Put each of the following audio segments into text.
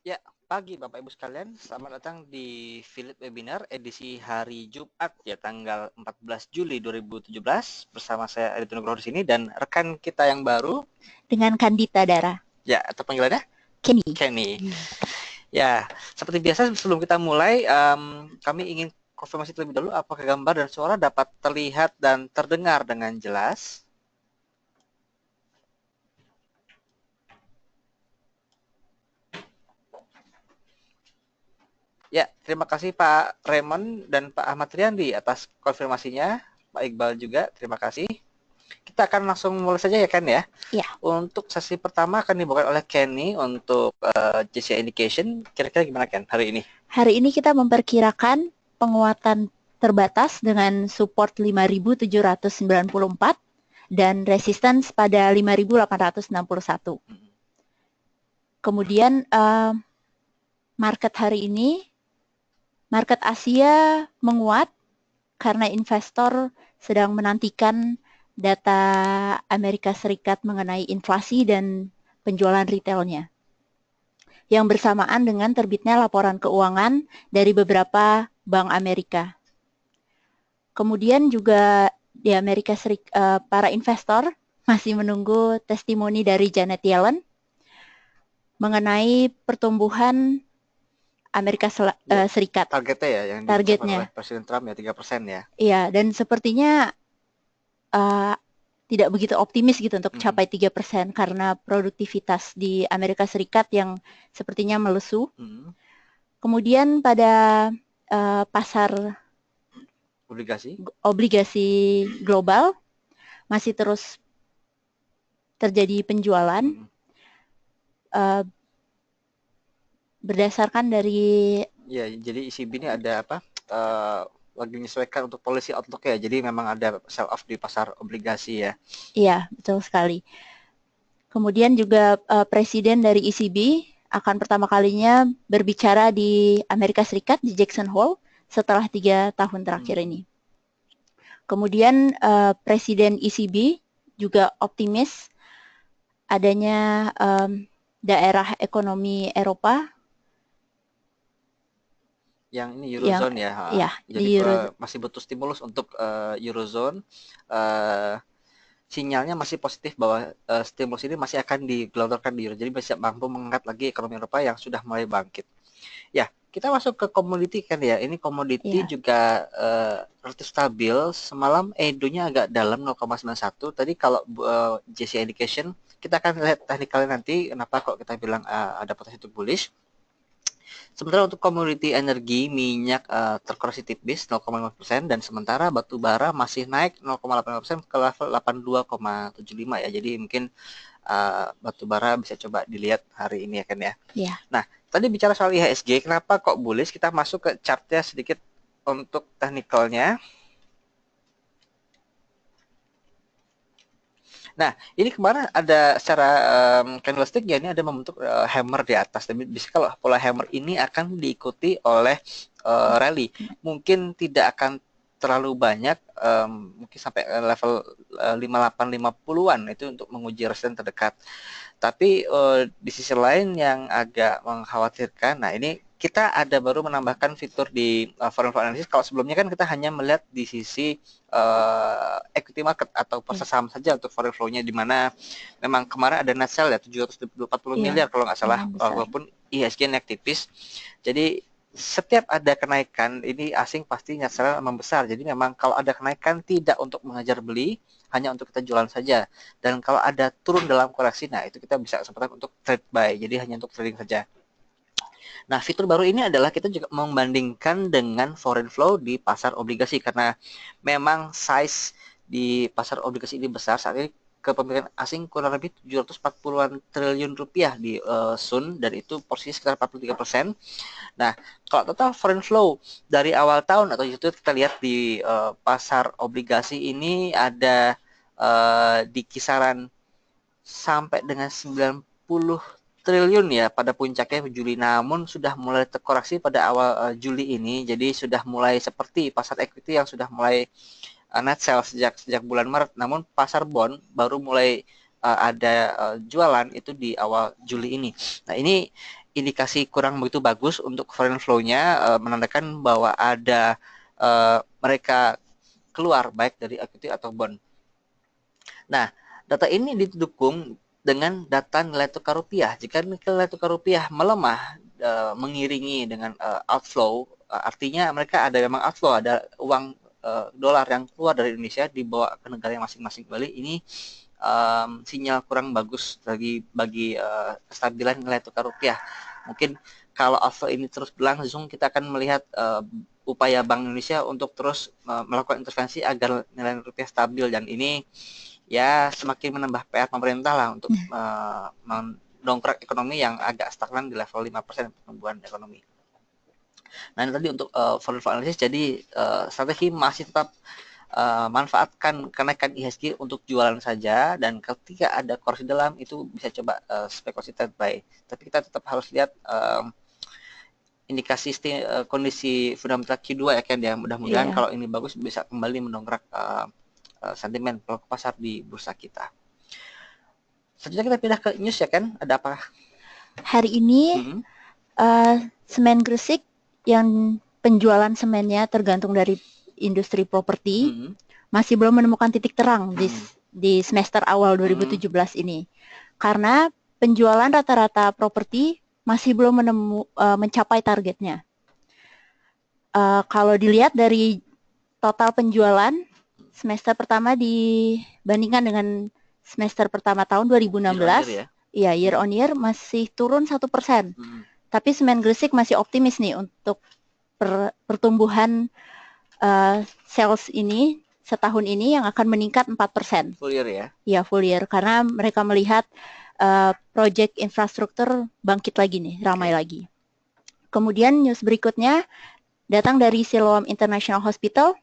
Ya, pagi Bapak Ibu sekalian, selamat datang di Philip Webinar edisi hari Jumat ya tanggal 14 Juli 2017 bersama saya Aditya Nugroho di sini dan rekan kita yang baru dengan Kandita Dara. ya atau panggilannya Kenny. Kenny. Ya, seperti biasa sebelum kita mulai kami ingin konfirmasi terlebih dahulu apakah gambar dan suara dapat terlihat dan terdengar dengan jelas. Ya, terima kasih Pak Raymond dan Pak Ahmad Riyandi atas konfirmasinya. Pak Iqbal juga, terima kasih. Kita akan langsung mulai saja ya Ken ya. Ya. Untuk sesi pertama akan dibuka oleh Kenny untuk JCI Indication. Kira-kira gimana Ken hari ini? Hari ini kita memperkirakan penguatan terbatas dengan support 5.794 dan resistance pada 5.861. Kemudian market hari ini, market Asia menguat karena investor sedang menantikan data Amerika Serikat mengenai inflasi dan penjualan retailnya, yang bersamaan dengan terbitnya laporan keuangan dari beberapa bank Amerika. Kemudian juga di Amerika Serikat, para investor masih menunggu testimoni dari Janet Yellen mengenai pertumbuhan Amerika Serikat. Targetnya ya, yang diucapkan oleh Presiden Trump ya 3% ya. Iya, dan sepertinya tidak begitu optimis gitu untuk capai 3% karena produktivitas di Amerika Serikat yang sepertinya melesu. Kemudian pada pasar obligasi global masih terus terjadi penjualan berdasarkan dari ya, jadi ECB ini ada apa? Lagi menyesuaikan untuk policy outlook ya. Jadi memang ada sell off di pasar obligasi ya. Iya, betul sekali. Kemudian juga presiden dari ECB akan pertama kalinya berbicara di Amerika Serikat di Jackson Hole setelah 3 tahun terakhir ini. Kemudian presiden ECB juga optimis adanya daerah ekonomi Eropa yang ini Eurozone ya. Jadi masih butuh stimulus untuk Eurozone. Sinyalnya masih positif bahwa stimulus ini masih akan digelontorkan di Euro. Jadi bisa mampu mengangkat lagi ekonomi Eropa yang sudah mulai bangkit. Ya, kita masuk ke komoditi kan ya. Ini komoditi juga relatif stabil. Semalam Edo-nya agak dalam 0,91. Tadi kalau JCI Indication, kita akan lihat teknikalnya nanti kenapa kok kita bilang ada potensi untuk bullish. Sementara untuk komoditi energi, minyak terkoreksi tipis 0,5% dan sementara batu bara masih naik 0,8% ke level 82,75 ya. Jadi mungkin batu bara bisa coba dilihat hari ini ya kan ya. Yeah. Nah, tadi bicara soal IHSG, kenapa kok bullish? Kita masuk ke chartnya sedikit untuk teknikalnya. Nah, ini kemarin ada secara candlestick ya, ini ada membentuk hammer di atas. Tapi bisa kalau pola hammer ini akan diikuti oleh rally. Mungkin tidak akan terlalu banyak, mungkin sampai level 58-50-an itu untuk menguji resisten terdekat. Tapi di sisi lain yang agak mengkhawatirkan, nah ini kita ada baru menambahkan fitur di foreign flow analysis. Kalau sebelumnya kan kita hanya melihat di sisi equity market atau pasar saham saja untuk foreign flow-nya, di mana memang kemarin ada net sell ya 740 miliar kalau nggak salah, walaupun IHSG naik tipis. Jadi setiap ada kenaikan ini asing pasti net sell membesar. Jadi memang kalau ada kenaikan tidak untuk mengejar beli, hanya untuk kita jualan saja. Dan kalau ada turun dalam koreksi, nah itu kita bisa kesempatan untuk trade buy. Jadi hanya untuk trading saja. Nah, fitur baru ini adalah kita juga membandingkan dengan foreign flow di pasar obligasi karena memang size di pasar obligasi ini besar. Saat ini kepemilikan asing kurang lebih 740-an triliun rupiah di Sun dan itu porsinya sekitar 43%. Nah, kalau total foreign flow dari awal tahun atau itu kita lihat di pasar obligasi ini ada di kisaran sampai dengan 90 triliun ya pada puncaknya Juli, namun sudah mulai terkoreksi pada awal Juli ini. Jadi sudah mulai seperti pasar equity yang sudah mulai net sell sejak bulan Maret, namun pasar bond baru mulai ada jualan itu di awal Juli ini. Nah, ini indikasi kurang begitu bagus untuk foreign flow-nya, menandakan bahwa ada mereka keluar baik dari equity atau bond. Nah, data ini didukung dengan data nilai tukar rupiah. Jika nilai tukar rupiah melemah mengiringi dengan outflow, artinya mereka ada memang outflow, ada uang dolar yang keluar dari Indonesia dibawa ke negara yang masing-masing kembali. Ini sinyal kurang bagus bagi kestabilan nilai tukar rupiah. Mungkin kalau outflow ini terus berlangsung, kita akan melihat upaya Bank Indonesia untuk terus melakukan intervensi agar nilai rupiah stabil, dan ini ya semakin menambah PR pemerintah lah untuk mendongkrak ekonomi yang agak stagnan di level 5% pertumbuhan ekonomi. Nah, ini tadi untuk foreign flow analysis. Jadi strategi masih tetap manfaatkan kenaikan IHSG untuk jualan saja, dan ketika ada koreksi dalam itu bisa coba spekulasi trade buy. Tapi kita tetap harus lihat indikasi kondisi fundamental Q2 ya kan ya. Mudah-mudahan kalau ini bagus bisa kembali mendongkrak sentimen pelaku pasar di bursa kita. Selanjutnya kita pindah ke news ya kan, ada apa? Hari ini semen Gresik yang penjualan semennya tergantung dari industri properti masih belum menemukan titik terang di semester awal 2017 ini, karena penjualan rata-rata properti masih belum mencapai targetnya. Kalau dilihat dari total penjualan semester pertama dibandingkan dengan semester pertama tahun 2016, year on year masih turun 1%. Tapi semen Gresik masih optimis nih untuk pertumbuhan sales ini setahun ini yang akan meningkat 4%. Full year ya? Ya, full year, karena mereka melihat proyek infrastruktur bangkit lagi nih, ramai lagi. Kemudian news berikutnya datang dari Siloam International Hospital.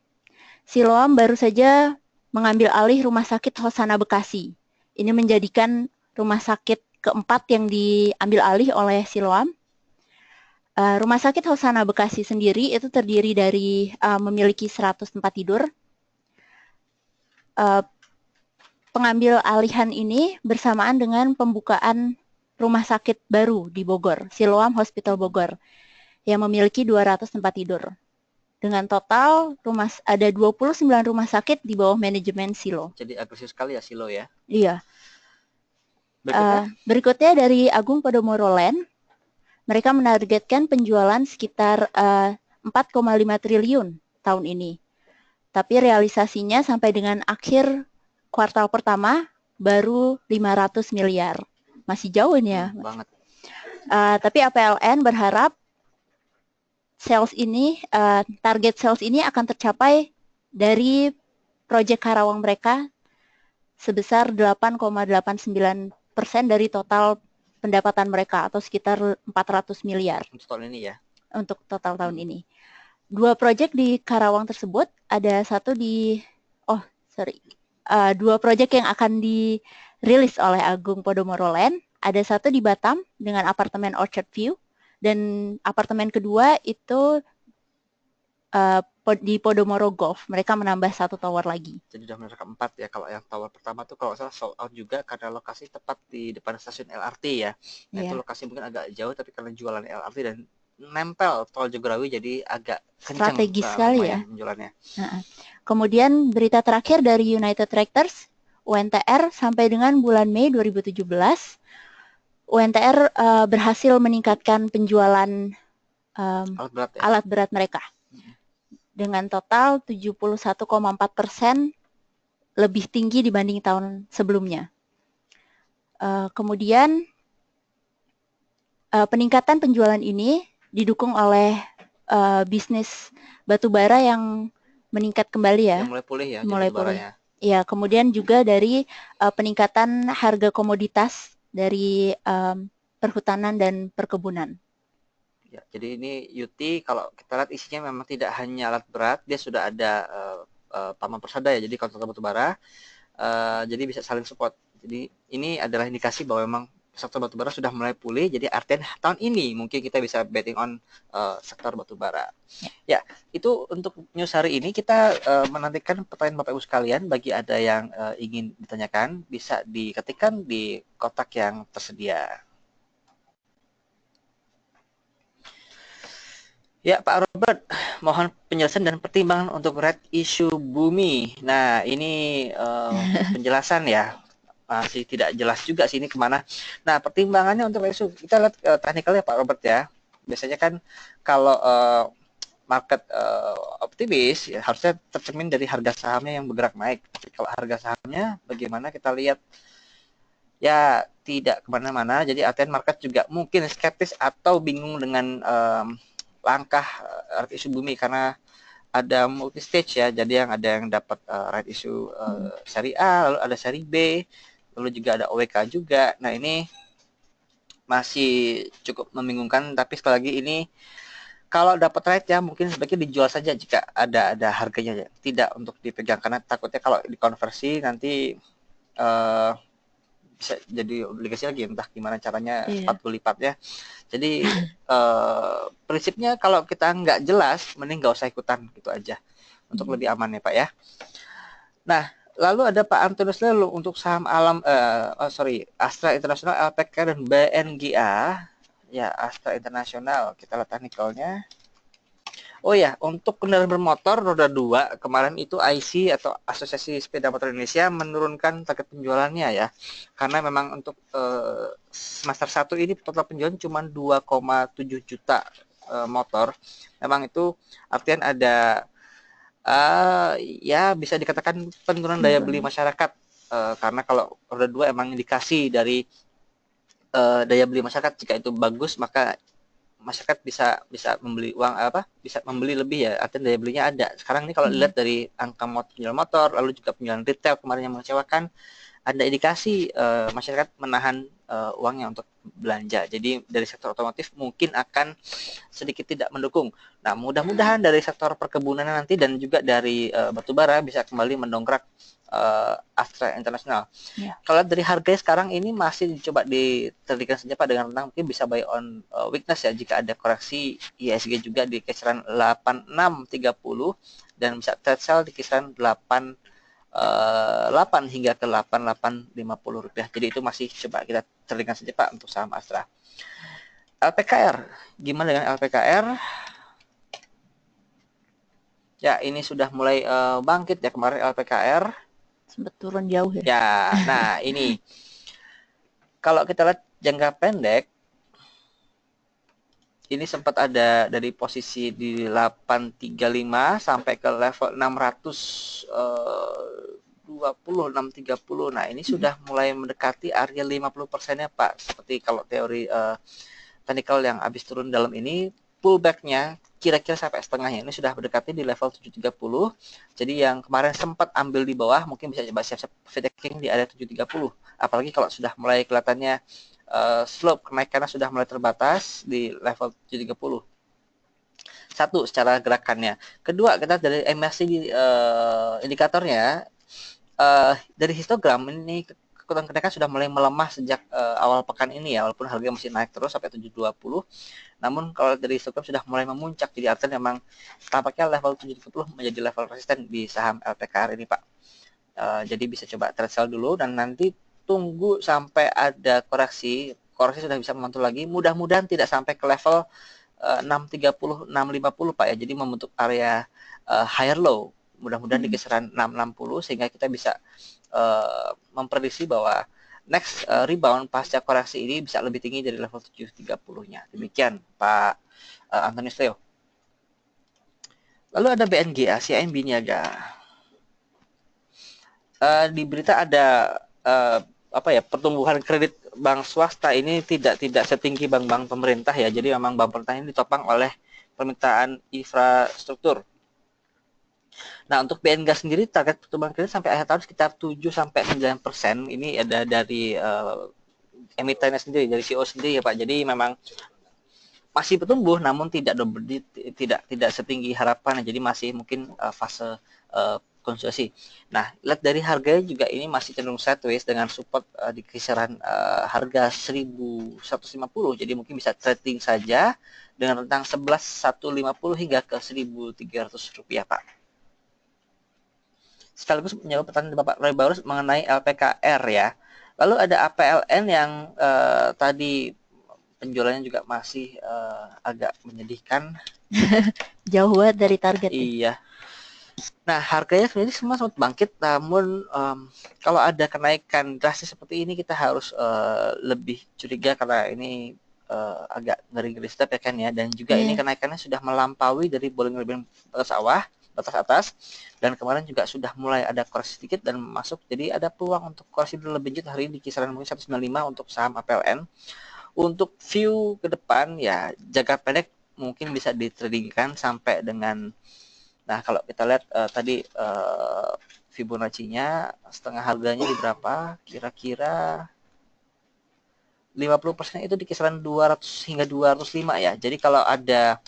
Siloam baru saja mengambil alih Rumah Sakit Hosana Bekasi. Ini menjadikan rumah sakit keempat yang diambil alih oleh Siloam. Rumah Sakit Hosana Bekasi sendiri itu terdiri dari memiliki 100 tempat tidur. Pengambil alihan ini bersamaan dengan pembukaan rumah sakit baru di Bogor, Siloam Hospital Bogor, yang memiliki 200 tempat tidur. Dengan total ada 29 rumah sakit di bawah manajemen Silo. Jadi agresif sekali ya Silo ya? Iya. Berikutnya dari Agung Podomoro Land, mereka menargetkan penjualan sekitar 4,5 triliun tahun ini. Tapi realisasinya sampai dengan akhir kuartal pertama baru 500 miliar. Masih jauh ini ya. Banget. Tapi APLN berharap sales ini, target sales ini akan tercapai dari proyek Karawang mereka sebesar 8,89% dari total pendapatan mereka atau sekitar 400 miliar. Untuk tahun ini ya? Untuk total tahun ini. Dua proyek di Karawang tersebut, ada satu dua proyek yang akan dirilis oleh Agung Podomoro Land. Ada satu di Batam dengan apartemen Orchard View, dan apartemen kedua itu di Podomoro Golf. Mereka menambah satu tower lagi. Jadi sudah menambah keempat ya. Kalau yang tower pertama tuh kalau salah sold out juga karena lokasi tepat di depan stasiun LRT ya. Nah itu lokasi mungkin agak jauh, tapi karena jualan LRT dan nempel tol Jagorawi jadi agak kencang. Strategis sekali ya penjualannya. Kemudian berita terakhir dari United Tractors, UNTR sampai dengan bulan Mei 2017, UNTR berhasil meningkatkan penjualan alat berat mereka dengan total 71,4% lebih tinggi dibanding tahun sebelumnya. Kemudian peningkatan penjualan ini didukung oleh bisnis batubara yang meningkat kembali ya. Yang mulai pulih ya. Mulai pulih. Ya, kemudian juga dari peningkatan harga komoditas dari perhutanan dan perkebunan. Ya, jadi ini Yuti kalau kita lihat isinya memang tidak hanya alat berat, dia sudah ada Taman Persada ya, jadi kontraktor batubara, jadi bisa saling support. Jadi ini adalah indikasi bahwa memang sektor batubara sudah mulai pulih, jadi artinya tahun ini mungkin kita bisa betting on sektor batubara. Ya, itu untuk news hari ini. Kita menantikan pertanyaan Bapak Ibu sekalian. Bagi ada yang ingin ditanyakan, bisa diketikkan di kotak yang tersedia. Ya, Pak Robert, mohon penjelasan dan pertimbangan untuk red issue bumi. Nah, ini penjelasan ya, masih tidak jelas juga sih ini kemana. Nah, pertimbangannya untuk red issue, kita lihat teknikalnya Pak Robert ya. Biasanya kan kalau market optimis, ya harusnya tercermin dari harga sahamnya yang bergerak naik. Tapi kalau harga sahamnya, bagaimana kita lihat ya tidak kemana-mana. Jadi artinya market juga mungkin skeptis atau bingung dengan langkah right issue bumi karena ada multi stage ya. Jadi yang dapat right issue seri A, lalu ada seri B, lalu juga ada OWK juga. Nah, ini masih cukup membingungkan, tapi sekali lagi ini kalau dapat right ya mungkin sebaiknya dijual saja jika ada harganya ya. Tidak untuk dipegang karena takutnya kalau dikonversi nanti eh, bisa jadi obligasi lagi entah gimana caranya 40 lipat ya. Jadi prinsipnya kalau kita nggak jelas mending nggak usah ikutan gitu aja untuk lebih aman ya Pak ya. Nah, lalu ada Pak Antonius Lelu untuk saham alam Astra Internasional, LPK dan BNGA. Ya, Astra Internasional kita lihat teknikalnya. Oh ya, untuk kendaraan bermotor roda 2 kemarin itu IC atau Asosiasi Sepeda Motor Indonesia menurunkan target penjualannya ya. Karena memang untuk semester 1 ini total penjualan cuma 2,7 juta motor. Memang itu artian ada ya bisa dikatakan penurunan daya beli masyarakat. Karena kalau roda 2 emang indikasi dari daya beli masyarakat, jika itu bagus maka masyarakat bisa membeli uang bisa membeli lebih ya, artinya daya belinya ada. Sekarang ini kalau dilihat dari angka penjualan motor lalu juga penjualan retail kemarin yang mengecewakan, ada indikasi masyarakat menahan uangnya untuk belanja. Jadi dari sektor otomotif mungkin akan sedikit tidak mendukung. Nah, mudah-mudahan dari sektor perkebunan nanti dan juga dari batubara bisa kembali mendongkrak Astra Internasional. Yeah. Kalau dari harganya sekarang ini masih dicoba diterlikan saja Pak dengan rentang mungkin bisa buy on weakness ya jika ada koreksi ISG juga di kisaran 8630 dan bisa trade sell di kisaran 8 hingga ke 8850 rupiah. Jadi itu masih coba kita terlihat saja Pak untuk saham Astra. LPKR, gimana dengan LPKR? Ya, ini sudah mulai bangkit ya kemarin LPKR. Sempat turun jauh ya. Ya, nah ini kalau kita lihat jangka pendek, ini sempat ada dari posisi di 835 sampai ke level 620, 630. Nah, ini sudah mulai mendekati area 50%-nya, Pak. Seperti kalau teori technical yang habis turun dalam ini, pullback-nya kira-kira sampai setengahnya. Ini sudah mendekati di level 730. Jadi yang kemarin sempat ambil di bawah, mungkin bisa coba siap-siap profit taking di area 730. Apalagi kalau sudah mulai kelihatannya slope kenaikannya sudah mulai terbatas di level 730. Satu, secara gerakannya. Kedua, kita dari MACD indikatornya, dari histogram ini kekuatan kenaikan sudah mulai melemah sejak awal pekan ini ya, walaupun harga masih naik terus sampai 720. Namun kalau dari histogram sudah mulai memuncak, jadi artinya memang tampaknya level 730 menjadi level resisten di saham LPKR ini Pak. Jadi bisa coba trade sell dulu dan nanti tunggu sampai ada koreksi sudah bisa memantul lagi, mudah-mudahan tidak sampai ke level 630 650 Pak ya, jadi membentuk area higher low, mudah-mudahan di kisaran 660 sehingga kita bisa memprediksi bahwa next rebound pasca koreksi ini bisa lebih tinggi dari level 730-nya. Demikian Pak Antonius Leo. Lalu ada BNGA, CIMB Niaga. Di berita ada pertumbuhan kredit bank swasta ini tidak setinggi bank-bank pemerintah ya. Jadi memang bank pemerintah ini ditopang oleh permintaan infrastruktur. Nah, untuk BNGA sendiri target pertumbuhan kredit sampai akhir tahun sekitar 7-9%. Ini ada dari emitennya sendiri, dari CEO sendiri ya Pak. Jadi memang masih bertumbuh namun tidak setinggi harapan. Jadi masih mungkin fase konsolidasi. Nah, lihat dari harganya juga ini masih cenderung sideways dengan support di kisaran harga 1150. Jadi mungkin bisa trading saja dengan rentang 11.150 hingga ke 1.300 rupiah, Pak. Sekaligus menjawab pertanyaan Bapak Roy Barus mengenai LPKR ya. Lalu ada APLN yang tadi penjualannya juga masih agak menyedihkan. Jauh banget dari target ya. Iya. Nah, harganya sebenarnya semua sempat bangkit, namun kalau ada kenaikan drastis seperti ini kita harus lebih curiga karena ini agak ngeri-ngeri sedap ya kan ya, dan juga ini Iya. kenaikannya sudah melampaui dari bolong-bolong batas bawah, batas atas, dan kemarin juga sudah mulai ada koreksi sedikit dan masuk, jadi ada peluang untuk koreksi lebih lanjut hari ini di kisaran mungkin 195 untuk saham APLN. Untuk view ke depan ya jangka pendek mungkin bisa ditradingkan sampai dengan, nah kalau kita lihat tadi Fibonacci-nya setengah harganya di berapa? Kira-kira 50% itu di kisaran 200 hingga 205 ya. Jadi kalau ada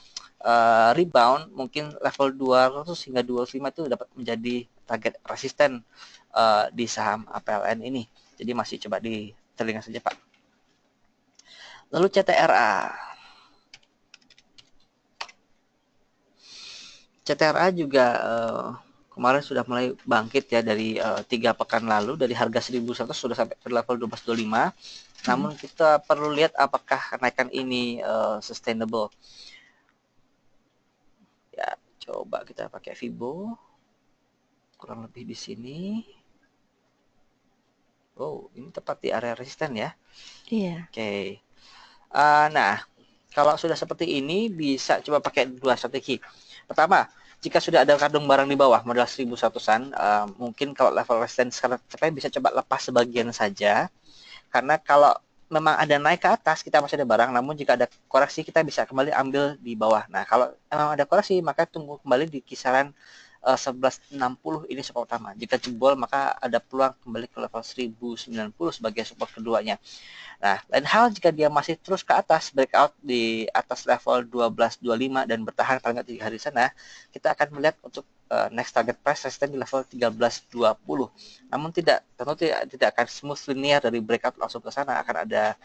rebound mungkin level 200 hingga 205 itu dapat menjadi target resisten di saham APLN ini. Jadi masih coba di telinga saja Pak. Lalu CTRA. CTRA juga kemarin sudah mulai bangkit ya dari 3 pekan lalu, dari harga 1.100 sudah sampai ke level 1225. Namun kita perlu lihat apakah kenaikan ini sustainable. Ya, coba kita pakai Fibo. Kurang lebih di sini. Oh, ini tepat di area resisten ya. Iya. Oke. Nah, kalau sudah seperti ini bisa coba pakai 2 strategi. Pertama, jika sudah ada kardung barang di bawah modal 1.100-an, mungkin kalau level resistance sekarang capai bisa coba lepas sebagian saja. Karena kalau memang ada naik ke atas kita masih ada barang, namun jika ada koreksi kita bisa kembali ambil di bawah. Nah, kalau memang ada koreksi maka tunggu kembali di kisaran 1160 ini support utama. Jika jebol maka ada peluang kembali ke level 1090 sebagai support keduanya. Nah, lain hal jika dia masih terus ke atas, breakout di atas level 1225 dan bertahan paling nggak 3 hari sana, kita akan melihat untuk next target price resistance di level 1320. Namun tentu tidak akan smooth linear dari breakout langsung ke sana, akan ada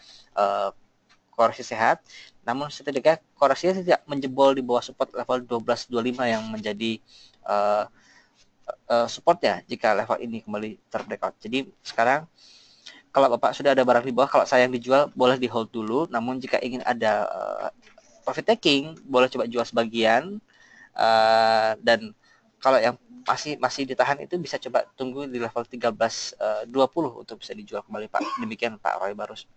koreksi sehat. Namun setidaknya koreksinya tidak menjebol di bawah support level 1225 yang menjadi supportnya jika level ini kembali terbreakout. Jadi sekarang kalau Bapak sudah ada barang di bawah, kalau saya yang dijual boleh di hold dulu. Namun jika ingin ada profit taking, boleh coba jual sebagian. Dan kalau yang masih ditahan itu bisa coba tunggu di level 1320 untuk bisa dijual kembali Pak. Demikian Pak Roy Barus.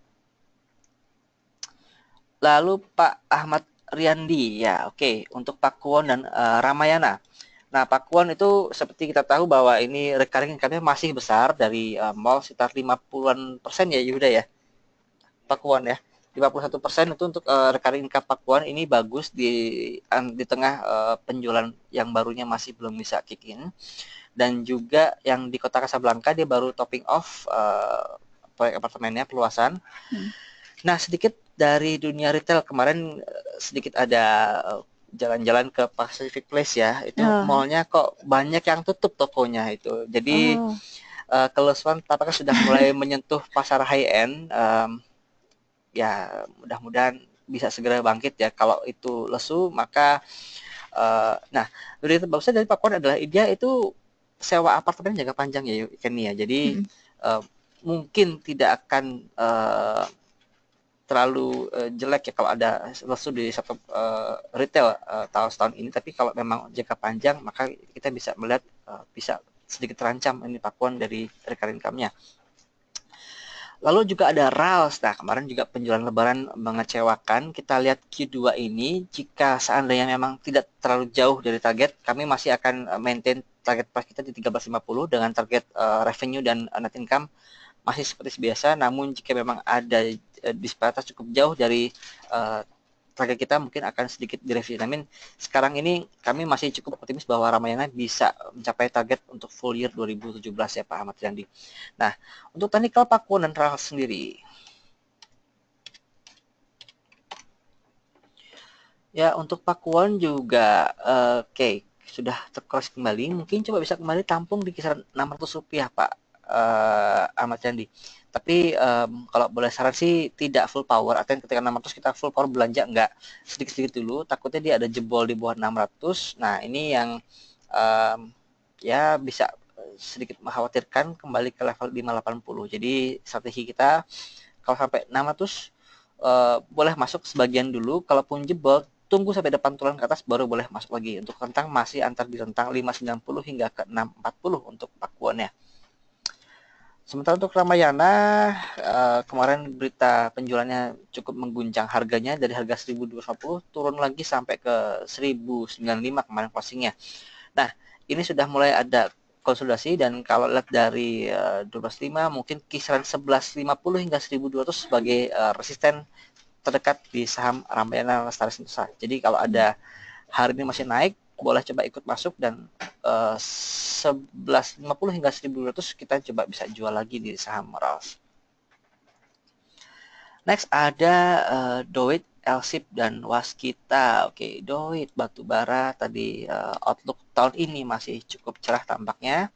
Lalu Pak Ahmad Riyandi, ya oke. Untuk Pakuwon dan Ramayana. Nah, Pakuwon itu seperti kita tahu bahwa ini recurring income-nya masih besar dari mall sekitar 50-an% ya Yuda ya. Pakuwon ya. 51% itu untuk recurring income Pakuwon ini bagus di tengah penjualan yang barunya masih belum bisa kick in. Dan juga yang di Kota Kasablanka dia baru topping off proyek apartemennya peluasan. Nah, sedikit dari dunia retail kemarin sedikit ada jalan-jalan ke Pacific Place ya, itu mallnya kok banyak yang tutup tokonya itu. Jadi kelusuan tampaknya sudah mulai menyentuh pasar high end. Ya mudah-mudahan bisa segera bangkit ya. Kalau itu lesu maka nah berita bagusnya dari Pakuan adalah dia itu sewa apartemen jangka panjang ya Kenny ya. Jadi mungkin tidak akan terlalu jelek ya kalau ada lesu di sektor retail tahun ini, tapi kalau memang jangka panjang maka kita bisa melihat bisa sedikit terancam ini Pakuan dari recurring income-nya. Lalu juga ada RALS. Nah, kemarin juga penjualan lebaran mengecewakan. Kita lihat Q2 ini, jika seandainya memang tidak terlalu jauh dari target, kami masih akan maintain target price kita di 1350 dengan target revenue dan net income masih seperti biasa. Namun jika memang ada disparitas cukup jauh dari target kita mungkin akan sedikit direvisi. Namun sekarang ini kami masih cukup optimis bahwa Ramayana bisa mencapai target untuk full year 2017 ya Pak Ahmad Riyandi. Nah, untuk technical Pakuwon dan RALS sendiri. Ya, untuk Pakuwon juga oke, sudah terkoreksi kembali. Mungkin coba bisa kembali tampung di kisaran Rp600 Pak Ahmad Riyandi. Tapi kalau boleh saran sih tidak full power. Artinya ketika 600 kita full power belanja enggak, sedikit-sedikit dulu. Takutnya dia ada jebol di bawah 600. Nah ini yang ya bisa sedikit mengkhawatirkan kembali ke level 580. Jadi strategi kita kalau sampai 600 boleh masuk sebagian dulu, kalaupun jebol tunggu sampai depan tulang ke atas baru boleh masuk lagi. Untuk rentang masih antar di rentang 590 hingga ke 640 untuk pakuannya. Sementara untuk Ramayana, kemarin berita penjualannya cukup mengguncang, harganya dari harga 1.250 turun lagi sampai ke 1.095 kemarin closingnya. Nah, ini sudah mulai ada konsolidasi, dan kalau lihat dari 12.5 mungkin kisaran 11.50 hingga 1.200 sebagai resisten terdekat di saham Ramayana Lestari Sentosa. Jadi kalau ada hari ini masih naik, boleh coba ikut masuk, dan 11.50 hingga 1.200 kita coba bisa jual lagi di saham Rals. Next ada Doit, Elsip, dan Waskita. Oke, Doit batubara tadi outlook tahun ini masih cukup cerah tampaknya.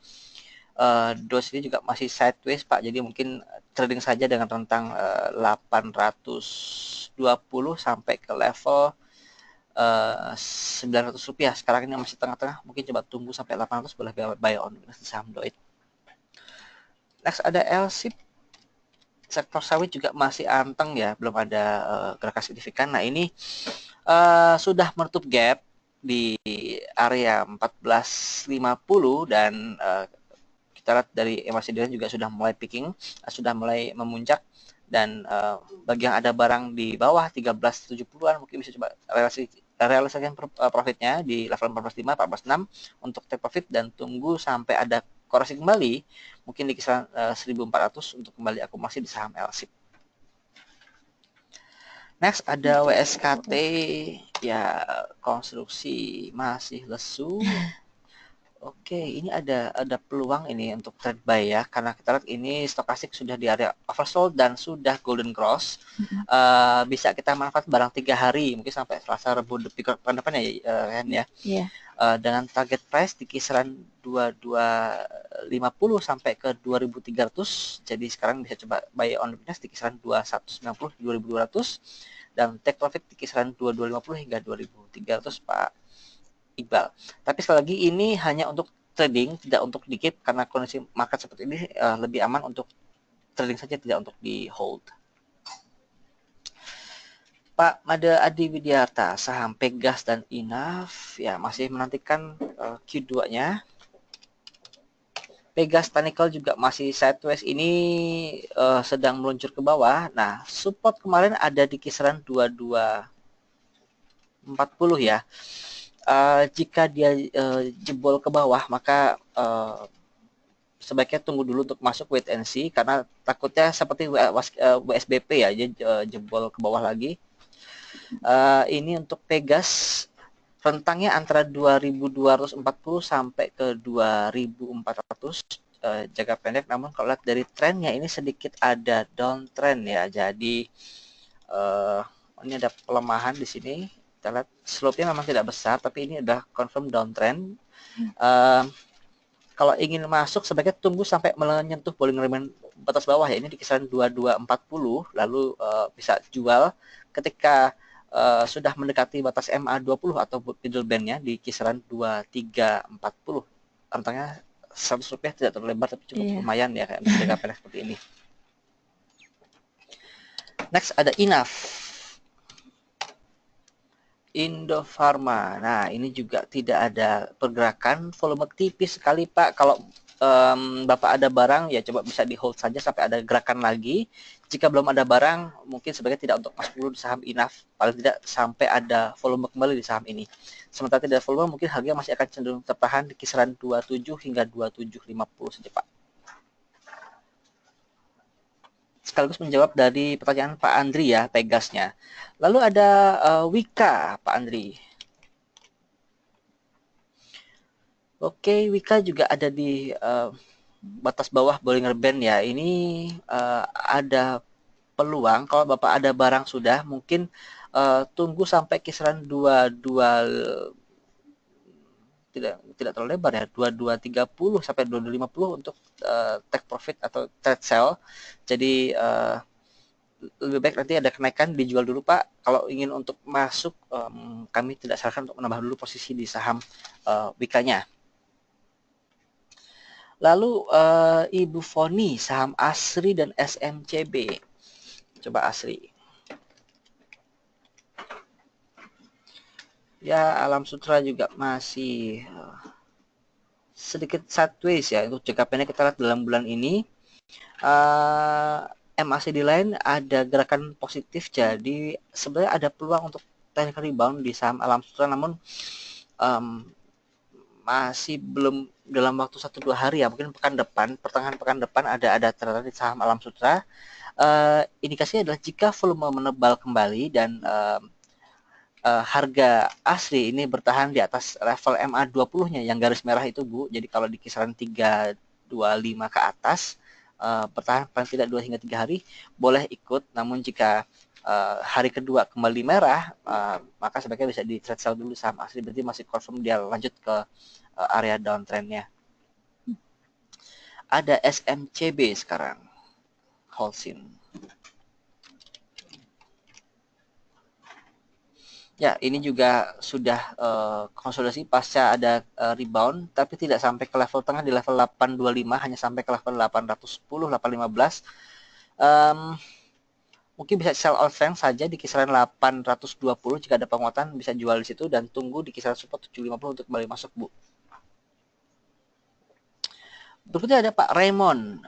DOS ini juga masih sideways Pak, jadi mungkin trading saja dengan rentang 820 sampai ke level 900 rupiah. Sekarang ini masih tengah-tengah, mungkin coba tunggu sampai 800 boleh buy on di saham Doit. Next ada LSIP, sektor sawit juga masih anteng ya, belum ada gerakan signifikan. Nah ini sudah menutup gap di area 1450, dan kita lihat dari MACD juga sudah mulai peaking, sudah mulai memuncak, dan bagi yang ada barang di bawah 1370-an mungkin bisa coba realisasikan profitnya di level 14.5, 14.6 untuk take profit, dan tunggu sampai ada koreksi kembali mungkin di kisaran 1.400 untuk kembali akumulasi di saham LSIP. Next ada WSKT, ya konstruksi masih lesu. Oke, ini ada peluang ini untuk trade buy ya, karena kita lihat ini stokastik sudah di area oversold dan sudah golden cross. Bisa kita manfaat barang 3 hari, mungkin sampai Selasa, Rabu pekan depan ya, kan ya. Yeah. Dengan target price di kisaran 2250 sampai ke 2300. Jadi sekarang bisa coba buy on di kisaran 2190 2200, dan take profit di kisaran 2250 hingga 2300 Pak Iqbal. Tapi sekali lagi ini hanya untuk trading, tidak untuk di keep, karena kondisi market seperti ini lebih aman untuk trading saja, tidak untuk di hold. Pak Mada Adi Widyarta, saham Pegas dan Inaf ya masih menantikan Q2-nya. Pegas Tanikel juga masih sideways, ini sedang meluncur ke bawah. Nah, support kemarin ada di kisaran 2240 ya. Jika dia jebol ke bawah, maka sebaiknya tunggu dulu untuk masuk wait and see, karena takutnya seperti WSBP ya, dia jebol ke bawah lagi. Ini untuk Pegas rentangnya antara 2240 sampai ke 2400, jaga pendek. Namun kalau lihat dari trennya ini sedikit ada downtrend ya, jadi ini ada pelemahan di sini. Kita lihat slope-nya memang tidak besar, tapi ini udah confirm downtrend. Kalau ingin masuk sebaiknya tunggu sampai menyentuh bowling range batas bawah ya, ini di kisaran 2240, lalu bisa jual ketika sudah mendekati batas MA20 atau middle band-nya di kisaran 2340. Rentangnya 100 rupiah, tidak terlalu lebar tapi cukup lumayan ya kayak jaga pendek seperti ini. Next ada Inaf, Indofarma. Nah, ini juga tidak ada pergerakan, volume tipis sekali Pak. Kalau Bapak ada barang, ya coba bisa di hold saja sampai ada gerakan lagi. Jika belum ada barang, mungkin sebaiknya tidak untuk masuk dulu di saham Inaf, paling tidak sampai ada volume kembali di saham ini. Sementara tidak ada volume, mungkin harga masih akan cenderung tertahan di kisaran 27 hingga 2750 saja Pak. Sekaligus menjawab dari pertanyaan Pak Andri ya, Pegasnya. Lalu ada Wika, Pak Andri. Oke, Wika juga ada di batas bawah Bollinger Band ya. Ini ada peluang kalau Bapak ada barang sudah, mungkin tunggu sampai kisaran 22 tidak terlalu lebar ya, 2230 sampai 2250 untuk take profit atau trade sell. Jadi lebih baik nanti ada kenaikan dijual dulu Pak. Kalau ingin untuk masuk, kami tidak sarankan untuk menambah dulu posisi di saham Wika-nya. Lalu Ibu Foni, saham Asri dan SMCB. Coba Asri. Ya, Alam Sutra juga masih sedikit sideways ya. Untuk jangka pendek kita lihat dalam bulan ini MACD lain ada gerakan positif, jadi sebenarnya ada peluang untuk technical rebound di saham Alam Sutra, namun um, masih belum dalam waktu 1-2 hari ya, mungkin pertengahan pekan depan ada tren di saham Alam Sutra. Indikasinya adalah jika volume menebal kembali dan harga asli ini bertahan di atas level MA20-nya yang garis merah itu, Bu. Jadi kalau di kisaran 325 ke atas, bertahan paling tidak 2 hingga 3 hari, boleh ikut. Namun jika hari kedua kembali merah, maka sebaiknya bisa di trade sell dulu saham asli, berarti masih confirm dia lanjut ke area downtrend-nya. Ada SMCB sekarang, Holcim. Ya, ini juga sudah konsolidasi pasca ada rebound, tapi tidak sampai ke level tengah di level 825, hanya sampai ke level 810, 815. Mungkin bisa sell on strength saja di kisaran 820, jika ada penguatan bisa jual di situ dan tunggu di kisaran support 750 untuk kembali masuk, Bu. Berikutnya ada Pak Raymond,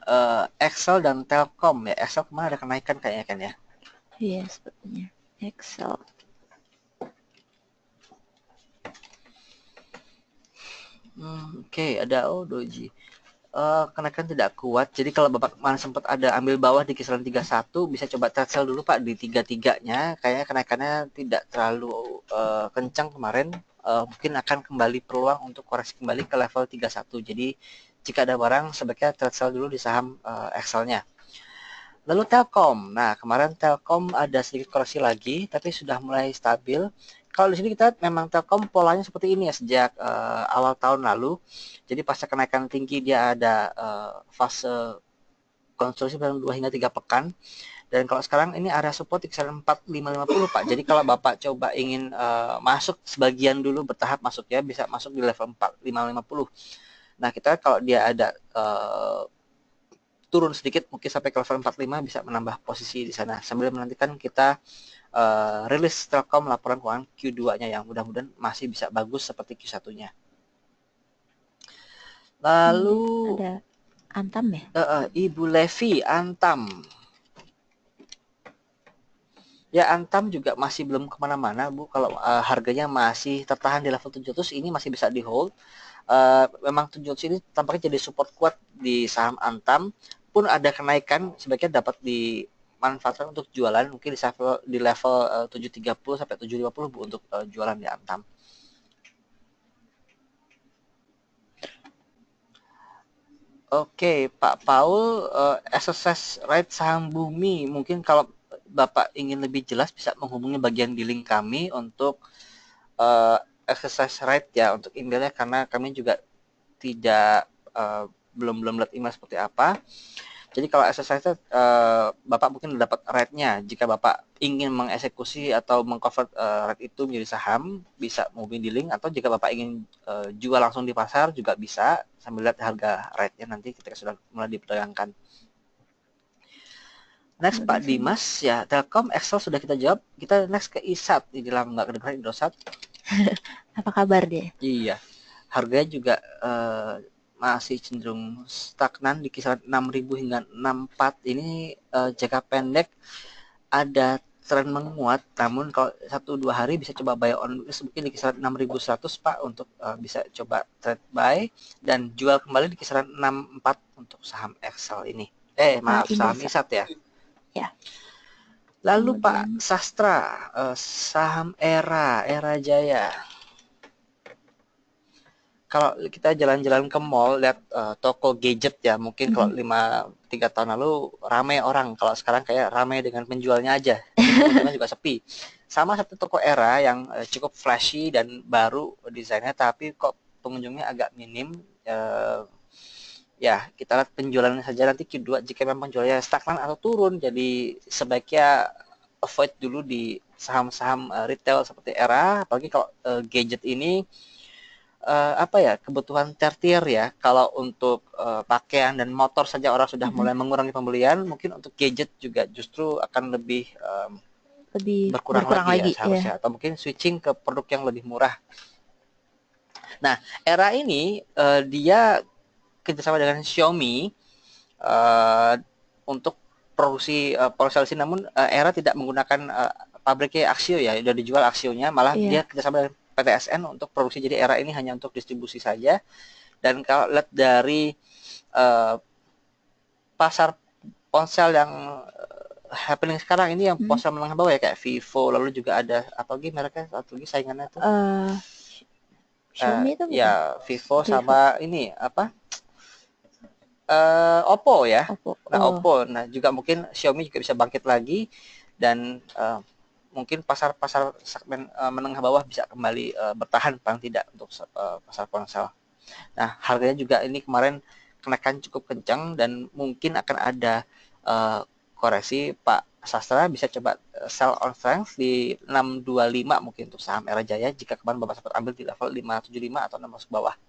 Excel dan Telkom ya. Excel kemarin ada kenaikan kayaknya kan ya? Iya, sepertinya. Excel. Oke, ada Doji. Kenaikan tidak kuat. Jadi kalau Bapak kemarin sempat ada ambil bawah di kisaran 31, bisa coba trade sell dulu Pak di 33-nya. Kayaknya kenaikannya tidak terlalu kencang kemarin. Mungkin akan kembali peluang untuk koreksi kembali ke level 31. Jadi jika ada barang sebaiknya trade sell dulu di saham Excel-nya. Lalu Telkom. Nah, kemarin Telkom ada sedikit koreksi lagi, tapi sudah mulai stabil. Kalau di sini kita memang Telkom polanya seperti ini ya sejak awal tahun lalu. Jadi pasca kenaikan tinggi dia ada fase konsolidasi dalam 2 hingga 3 pekan. Dan kalau sekarang ini area support di kisaran 4550 Pak. Jadi kalau Bapak coba ingin masuk sebagian dulu bertahap masuk ya, bisa masuk di level 4550. Nah, kita kalau dia ada turun sedikit mungkin sampai ke level 45 bisa menambah posisi di sana sambil menantikan kita rilis Telkom laporan keuangan Q2-nya yang mudah-mudahan masih bisa bagus seperti Q1-nya. Lalu ada Antam ya? Ibu Levi, Antam. Ya, Antam juga masih belum kemana-mana, Bu. Kalau harganya masih tertahan di level 700, ini masih bisa di hold. Memang 700 ini tampaknya jadi support kuat di saham Antam. Pun ada kenaikan, sebaiknya dapat dimanfaatkan untuk jualan, mungkin di level 730 sampai 750 Bu untuk jualan di Antam. Oke, Pak Paul, exercise right saham Bumi. Mungkin kalau Bapak ingin lebih jelas bisa menghubungi bagian di link kami untuk exercise right ya untuk emailnya, karena kami juga tidak belum lihat email seperti apa. Jadi kalau exercise Bapak mungkin dapat rate-nya. Jika Bapak ingin mengeksekusi atau mengconvert rate itu menjadi saham, bisa menghubungi di link, atau jika Bapak ingin jual langsung di pasar juga bisa sambil lihat harga rate-nya nanti ketika sudah mulai diperdagangkan. Next Pak Dimas ya, Telkom, Excel sudah kita jawab. Kita next ke ISAT. Ini lama nggak kedengeran Indosat. Apa kabar dia? Iya, harganya juga masih cenderung stagnan di kisaran 6.000 hingga 64. Ini jangka pendek ada tren menguat, namun kalau 1-2 hari bisa coba buy on mungkin di kisaran 6.100 Pak untuk bisa coba trade buy dan jual kembali di kisaran 64 untuk saham Excel ini. Maaf, saham ISAT ya. Ya. Lalu kemudian Pak Sastra, saham Era Jaya. Kalau kita jalan-jalan ke mall lihat toko gadget ya, mungkin kalau 3 tahun lalu ramai orang, kalau sekarang kayak ramai dengan penjualnya aja, pengunjungnya juga sepi. Sama satu toko Era yang cukup flashy dan baru desainnya, tapi kok pengunjungnya agak minim. Ya, kita lihat penjualannya saja nanti Q2 jika memang penjualannya stagnan atau turun, jadi sebaiknya avoid dulu di saham-saham retail seperti Era, apalagi kalau gadget ini kebutuhan tertier ya. Kalau untuk pakaian dan motor saja orang sudah mulai mengurangi pembelian, mungkin untuk gadget juga justru akan lebih lebih berkurang berkurang lagi ya lagi, seharusnya, atau mungkin switching ke produk yang lebih murah. Nah, Era ini dia kerjasama dengan Xiaomi untuk produksi ponsel sini, namun Era tidak menggunakan pabriknya Axio ya, sudah dijual Axionya, malah Iya. dia kerjasama dengan PTSN untuk produksi, jadi Era ini hanya untuk distribusi saja. Dan kalau lihat dari pasar ponsel yang happening sekarang ini, yang ponsel menengah bawah ya, kayak Vivo, lalu juga ada apa lagi mereknya, satu lagi saingannya tuh Xiaomi itu bukan? ya Vivo Vivo, sama ini apa Oppo ya. Oppo. Nah, Oh, Oppo, nah juga mungkin Xiaomi juga bisa bangkit lagi, dan mungkin pasar-pasar segmen menengah bawah bisa kembali bertahan paling tidak untuk pasar ponsel. Nah, harganya juga ini kemarin kenaikan cukup kencang, dan mungkin akan ada koreksi. Pak Sastra bisa coba sell on strength di 625 mungkin untuk saham Era Jaya, jika kemarin Bapak sempat ambil di level 575 atau 6 masuk bawah.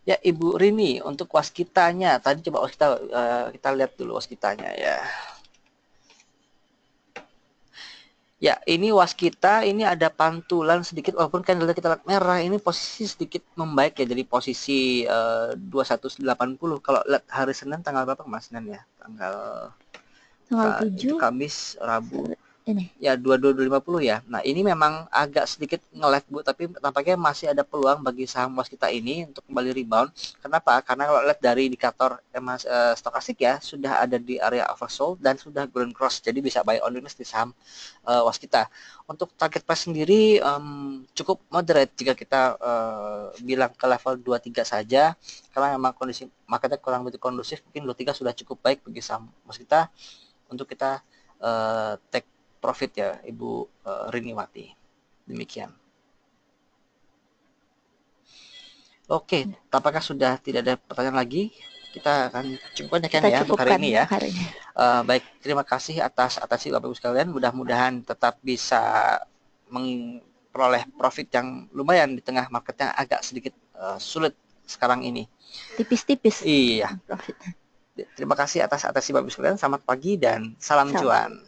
Ya, Ibu Rini, untuk waskitanya tadi, coba waskita kita lihat dulu waskitanya ya. Ya, ini waskita ini ada pantulan sedikit, walaupun kan kita lihat merah, ini posisi sedikit membaik ya, dari posisi 2180. Kalau lihat hari Senin tanggal berapa Mas? Senin ya, tanggal tanggal itu 7 Kamis, Rabu. ini. Ya, 2250 ya. Nah, ini memang agak sedikit nge-lag Bu, tapi tampaknya masih ada peluang bagi saham waskita ini untuk kembali rebound. Kenapa? Karena kalau lihat dari indikator stokastik ya, sudah ada di area oversold dan sudah golden cross. Jadi bisa buy on weakness di saham waskita. Untuk target price sendiri cukup moderate jika kita bilang ke level 23 saja, karena memang kondisi marketnya kurang begitu kondusif. Mungkin 23 sudah cukup baik bagi saham waskita untuk kita take profit ya, Ibu Riniwati. Demikian. Oke, apakah sudah tidak ada pertanyaan lagi? Kita akan cukupkan Kita ya untuk hari cukupkan ini ya. hari ini. Baik, terima kasih atas Bapak Ibu sekalian. Mudah-mudahan tetap bisa memperoleh profit yang lumayan di tengah marketnya agak sedikit sulit sekarang ini. Tipis-tipis Iya. profitnya. Terima kasih atas Bapak Ibu sekalian. Selamat pagi dan salam cuan.